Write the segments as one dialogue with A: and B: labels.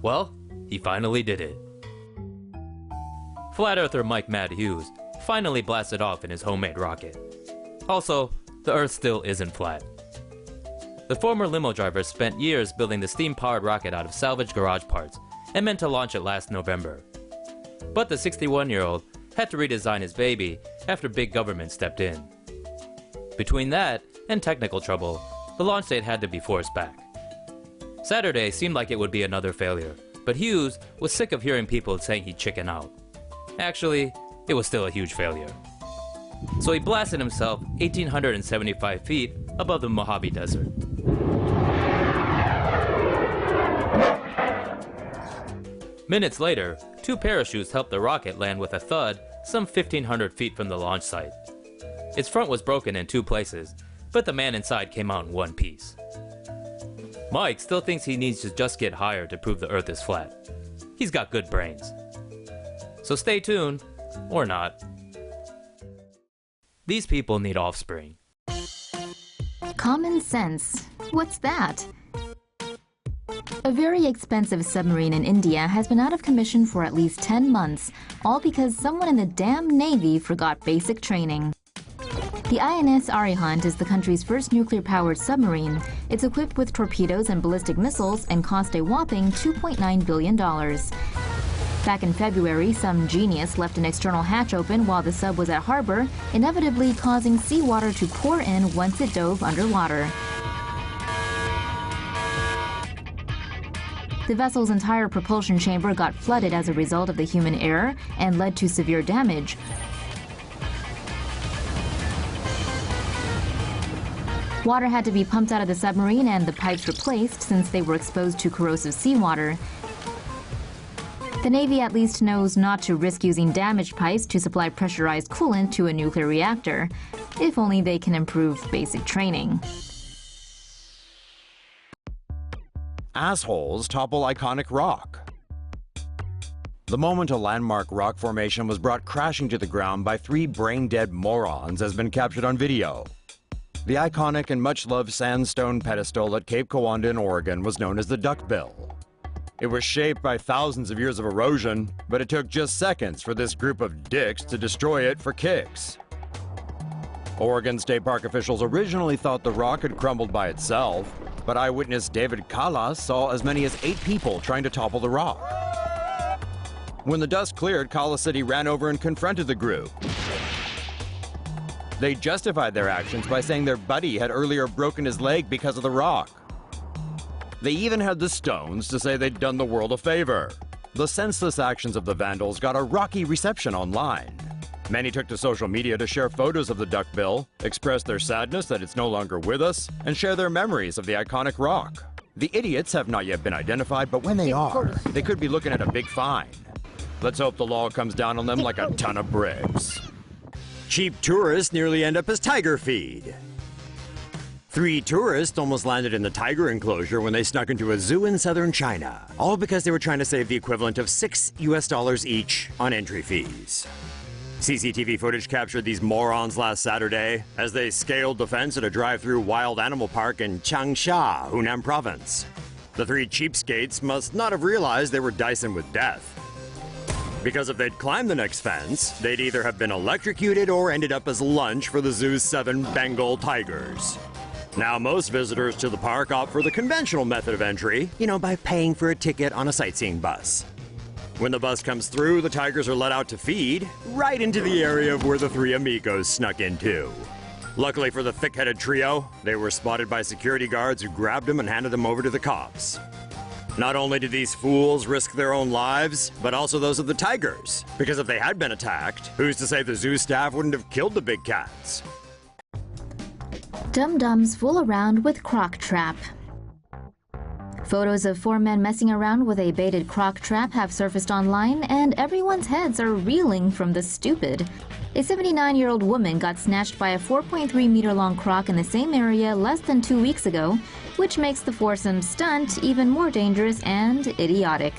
A: Well, he finally did it. Flat Earther Mike Mad Hughes finally blasted off in his homemade rocket. Also, the Earth still isn't flat. The former limo driver spent years building the steam-powered rocket out of salvaged garage parts and meant to launch it last November. But the 61-year-old had to redesign his baby after big government stepped in. Between that and technical trouble, the launch date had to be forced back. Saturday seemed like it would be another failure, but Hughes was sick of hearing people saying he'd chicken out. Actually, it was still a huge failure. So he blasted himself 1,875 feet above the Mojave Desert. Minutes later, 2 parachutes helped the rocket land with a thud some 1,500 feet from the launch site. Its front was broken in 2 places, but the man inside came out in one piece. Mike still thinks he needs to just get higher to prove the Earth is flat. He's got good brains. So stay tuned, or not. These people need offspring.
B: Common sense. What's that? A very expensive submarine in India has been out of commission for at least 10 months, all because someone in the damn Navy forgot basic training. The INS Arihant is the country's first nuclear-powered submarine. It's equipped with torpedoes and ballistic missiles and cost a whopping $2.9 billion. Back in February, some genius left an external hatch open while the sub was at harbor, inevitably causing seawater to pour in once it dove underwater. The vessel's entire propulsion chamber got flooded as a result of the human error and led to severe damage. Water had to be pumped out of the submarine and the pipes replaced since they were exposed to corrosive seawater. The Navy at least knows not to risk using damaged pipes to supply pressurized coolant to a nuclear reactor. If only they can improve basic training.
C: Assholes topple iconic rock. The moment a landmark rock formation was brought crashing to the ground by 3 brain-dead morons has been captured on video. The iconic and much-loved sandstone pedestal at Cape Kiwanda in Oregon was known as the Duckbill. It was shaped by thousands of years of erosion, but it took just seconds for this group of dicks to destroy it for kicks. Oregon State Park officials originally thought the rock had crumbled by itself, but eyewitness David Callas saw as many as 8 people trying to topple the rock. When the dust cleared, Callas said he ran over and confronted the group. They justified their actions by saying their buddy had earlier broken his leg because of the rock. They even had the stones to say they'd done the world a favor. The senseless actions of the vandals got a rocky reception online. Many took to social media to share photos of the duckbill, express their sadness that it's no longer with us, and share their memories of the iconic rock. The idiots have not yet been identified, but when they are, they could be looking at a big fine. Let's hope the law comes down on them like a ton of bricks.
D: Cheap tourists nearly end up as tiger feed. 3 tourists almost landed in the tiger enclosure when they snuck into a zoo in southern China, all because they were trying to save the equivalent of $6 each on entry fees. CCTV footage captured these morons last Saturday as they scaled the fence at a drive-through wild animal park in Changsha, Hunan province. The 3 cheapskates must not have realized they were dicing with death. Because if they'd climbed the next fence, they'd either have been electrocuted or ended up as lunch for the zoo's 7 Bengal tigers. Now most visitors to the park opt for the conventional method of entry, by paying for a ticket on a sightseeing bus. When the bus comes through, the tigers are let out to feed, right into the area where the 3 amigos snuck into. Luckily for the thick-headed trio, they were spotted by security guards who grabbed them and handed them over to the cops. Not only did these fools risk their own lives, but also those of the tigers, because if they had been attacked, who's to say the zoo staff wouldn't have killed the big cats?
B: Dum-dums fool around with croc trap. Photos of 4 men messing around with a baited croc trap have surfaced online, and everyone's heads are reeling from the stupid. A 79-year-old woman got snatched by a 4.3-meter-long croc in the same area less than 2 weeks ago, which makes the foursome stunt even more dangerous and idiotic.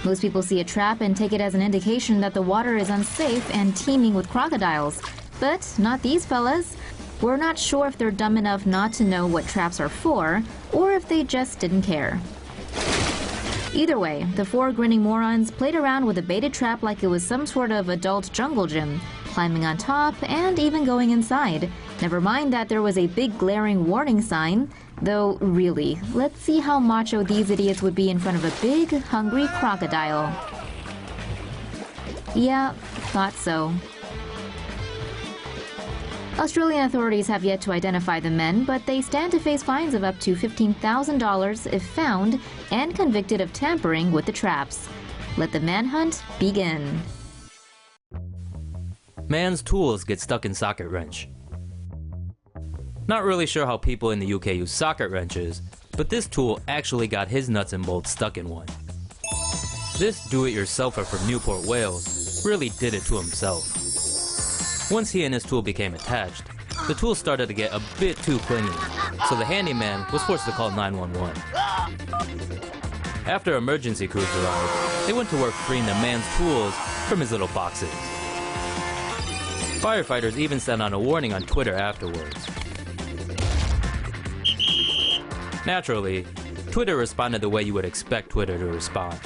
B: Most people see a trap and take it as an indication that the water is unsafe and teeming with crocodiles. But not these fellas. We're not sure if they're dumb enough not to know what traps are for, or if they just didn't care. Either way, the four grinning morons played around with a baited trap like it was some sort of adult jungle gym, climbing on top and even going inside. Never mind that there was a big glaring warning sign. Though, really, let's see how macho these idiots would be in front of a big, hungry crocodile. Yeah, thought so. Australian authorities have yet to identify the men, but they stand to face fines of up to $15,000 if found and convicted of tampering with the traps. Let the manhunt begin.
A: Man's tools get stuck in socket wrench. Not really sure how people in the UK use socket wrenches, but this tool actually got his nuts and bolts stuck in one. This do-it-yourselfer from Newport, Wales, really did it to himself. Once he and his tool became attached, the tool started to get a bit too clingy, so the handyman was forced to call 911. After emergency crews arrived, they went to work freeing the man's tools from his little boxes. Firefighters even sent out a warning on Twitter afterwards. Naturally, Twitter responded the way you would expect Twitter to respond.